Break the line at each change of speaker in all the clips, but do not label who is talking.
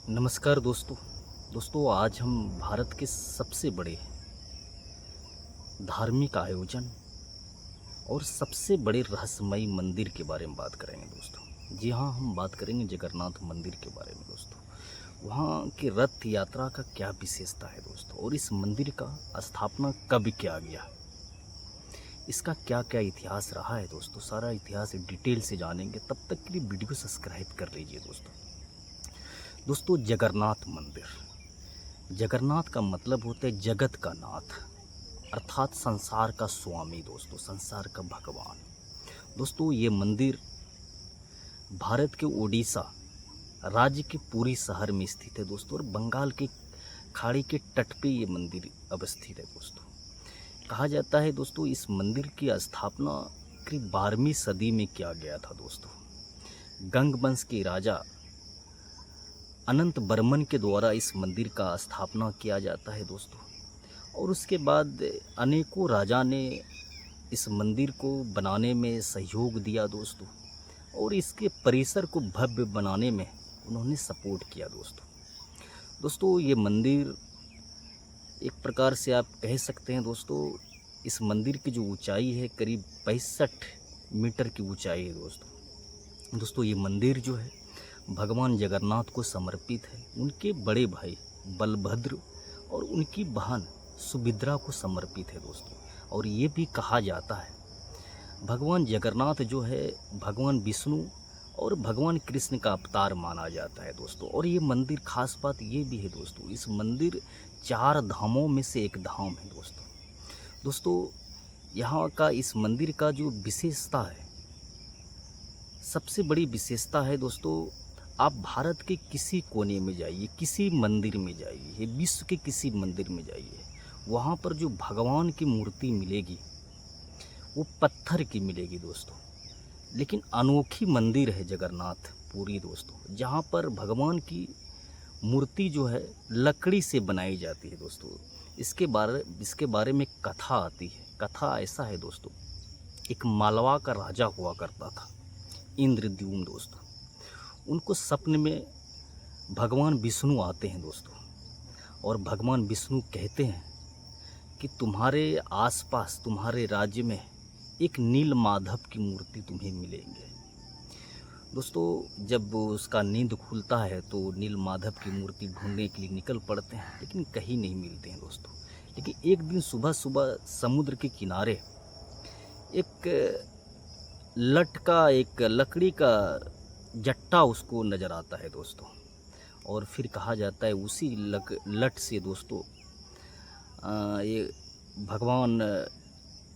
नमस्कार दोस्तों आज हम भारत के सबसे बड़े धार्मिक आयोजन और सबसे बड़े रहस्यमयी मंदिर के बारे में बात करेंगे दोस्तों। जी हाँ, हम बात करेंगे जगन्नाथ मंदिर के बारे में दोस्तों। वहाँ की रथ यात्रा का क्या विशेषता है दोस्तों, और इस मंदिर का स्थापना कब किया गया, इसका क्या क्या इतिहास रहा है दोस्तों। सारा इतिहास डिटेल से जानेंगे। तब तक के लिए वीडियो सब्सक्राइब कर लीजिए दोस्तों। जगन्नाथ मंदिर, जगन्नाथ का मतलब होता है जगत का नाथ, अर्थात संसार का स्वामी दोस्तों, संसार का भगवान। दोस्तों ये मंदिर भारत के ओडिशा राज्य के पुरी शहर में स्थित है दोस्तों, और बंगाल के खाड़ी के तट पे ये मंदिर अवस्थित है दोस्तों। कहा जाता है दोस्तों इस मंदिर की स्थापना करीब 12वीं सदी में किया गया था दोस्तों। गंग वंश के राजा अनंत बर्मन के द्वारा इस मंदिर का स्थापना किया जाता है दोस्तों। और उसके बाद अनेकों राजा ने इस मंदिर को बनाने में सहयोग दिया दोस्तों, और इसके परिसर को भव्य बनाने में उन्होंने सपोर्ट किया दोस्तों। ये मंदिर एक प्रकार से आप कह सकते हैं दोस्तों, इस मंदिर की जो ऊंचाई है करीब 65 मीटर की ऊंचाई है दोस्तों। ये मंदिर जो है भगवान जगन्नाथ को समर्पित है, उनके बड़े भाई बलभद्र और उनकी बहन सुभद्रा को समर्पित है दोस्तों। और ये भी कहा जाता है भगवान जगन्नाथ जो है भगवान विष्णु और भगवान कृष्ण का अवतार माना जाता है दोस्तों। और ये मंदिर, खास बात ये भी है दोस्तों, इस मंदिर 4 धामों में से एक धाम है दोस्तों। यहाँ का इस मंदिर का जो विशेषता है, सबसे बड़ी विशेषता है दोस्तों, आप भारत के किसी कोने में जाइए, किसी मंदिर में जाइए, विश्व के किसी मंदिर में जाइए, वहाँ पर जो भगवान की मूर्ति मिलेगी वो पत्थर की मिलेगी दोस्तों। लेकिन अनोखी मंदिर है जगन्नाथ पुरी दोस्तों, जहाँ पर भगवान की मूर्ति जो है लकड़ी से बनाई जाती है दोस्तों। इसके बारे में कथा आती है। कथा ऐसा है दोस्तों, एक मालवा का राजा हुआ करता था, इंद्रद्युम्न दोस्तों। उनको सपने में भगवान विष्णु आते हैं दोस्तों, और भगवान विष्णु कहते हैं कि तुम्हारे आसपास, तुम्हारे राज्य में एक नील माधव की मूर्ति तुम्हें मिलेंगे दोस्तों। जब उसका नींद खुलता है तो नील माधव की मूर्ति ढूंढने के लिए निकल पड़ते हैं, लेकिन कहीं नहीं मिलते हैं दोस्तों। लेकिन एक दिन सुबह सुबह समुद्र के किनारे एक लकड़ी का जट्टा उसको नज़र आता है दोस्तों। और फिर कहा जाता है उसी लट से दोस्तों ये भगवान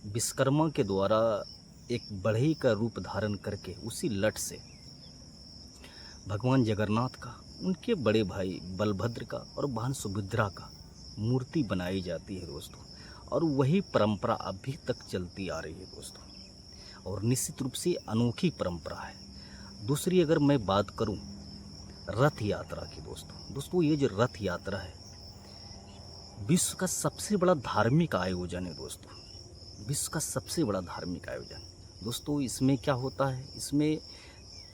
विश्वकर्मा के द्वारा एक बढ़ई का रूप धारण करके उसी लट से भगवान जगन्नाथ का, उनके बड़े भाई बलभद्र का और बहन सुभद्रा का मूर्ति बनाई जाती है दोस्तों। और वही परंपरा अभी तक चलती आ रही है दोस्तों, और निश्चित रूप से अनोखी परंपरा है। दूसरी अगर मैं बात करूं रथ यात्रा की दोस्तों, ये जो रथ यात्रा है विश्व का सबसे बड़ा धार्मिक आयोजन है दोस्तों, विश्व का सबसे बड़ा धार्मिक आयोजन दोस्तों। इसमें क्या होता है, इसमें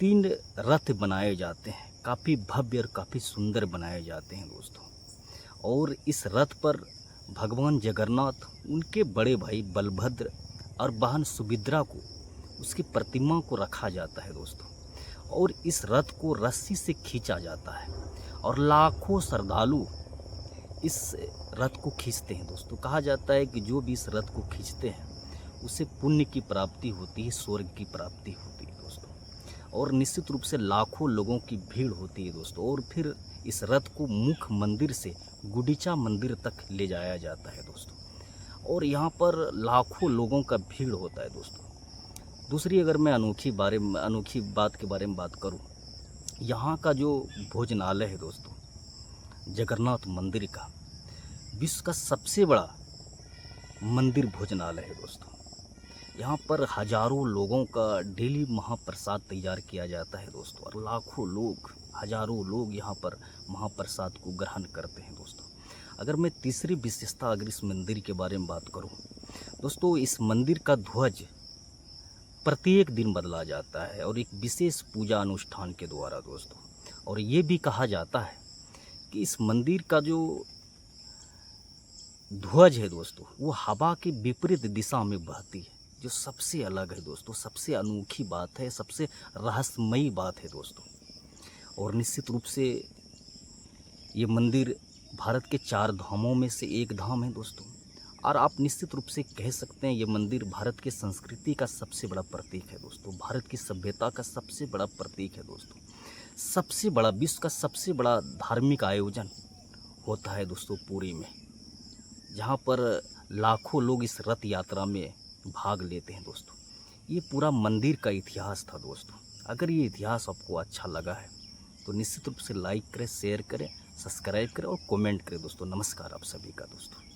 3 रथ बनाए जाते हैं, काफ़ी भव्य और काफ़ी सुंदर बनाए जाते हैं दोस्तों। और इस रथ पर भगवान जगन्नाथ, उनके बड़े भाई बलभद्र और बहन सुभद्रा को, उसकी प्रतिमा को रखा जाता है दोस्तों। और इस रथ को रस्सी से खींचा जाता है, और लाखों श्रद्धालु इस रथ को खींचते हैं दोस्तों। कहा जाता है कि जो भी इस रथ को खींचते हैं उसे पुण्य की प्राप्ति होती है, स्वर्ग की प्राप्ति होती है दोस्तों। और निश्चित रूप से लाखों लोगों की भीड़ होती है दोस्तों। और फिर इस रथ को मुख्य मंदिर से गुंडीचा मंदिर तक ले जाया जाता है दोस्तों, और यहाँ पर लाखों लोगों का भीड़ होता है दोस्तों। दूसरी अगर मैं अनोखी बात के बारे में बात करूं, यहाँ का जो भोजनालय है दोस्तों जगन्नाथ मंदिर का, विश्व का सबसे बड़ा मंदिर भोजनालय है दोस्तों। यहाँ पर हजारों लोगों का डेली महाप्रसाद तैयार किया जाता है दोस्तों, और लाखों लोग, हजारों लोग यहाँ पर महाप्रसाद को ग्रहण करते हैं दोस्तों। अगर मैं तीसरी विशेषता अगर इस मंदिर के बारे में बात करूँ दोस्तों, इस मंदिर का ध्वज प्रत्येक दिन बदला जाता है, और एक विशेष पूजा अनुष्ठान के द्वारा दोस्तों। और ये भी कहा जाता है कि इस मंदिर का जो ध्वज है दोस्तों, वो हवा के विपरीत दिशा में बहती है, जो सबसे अलग है दोस्तों, सबसे अनोखी बात है, सबसे रहस्यमयी बात है दोस्तों। और निश्चित रूप से ये मंदिर भारत के 4 धामों में से एक धाम है दोस्तों। और आप निश्चित रूप से कह सकते हैं ये मंदिर भारत की संस्कृति का सबसे बड़ा प्रतीक है दोस्तों, भारत की सभ्यता का सबसे बड़ा प्रतीक है दोस्तों। सबसे बड़ा, विश्व का सबसे बड़ा धार्मिक आयोजन होता है दोस्तों पुरी में, जहाँ पर लाखों लोग इस रथ यात्रा में भाग लेते हैं दोस्तों। ये पूरा मंदिर का इतिहास था दोस्तों। अगर ये इतिहास आपको अच्छा लगा है तो निश्चित रूप से लाइक करें, शेयर करें, सब्सक्राइब करें और कमेंट करें दोस्तों। नमस्कार आप सभी का दोस्तों।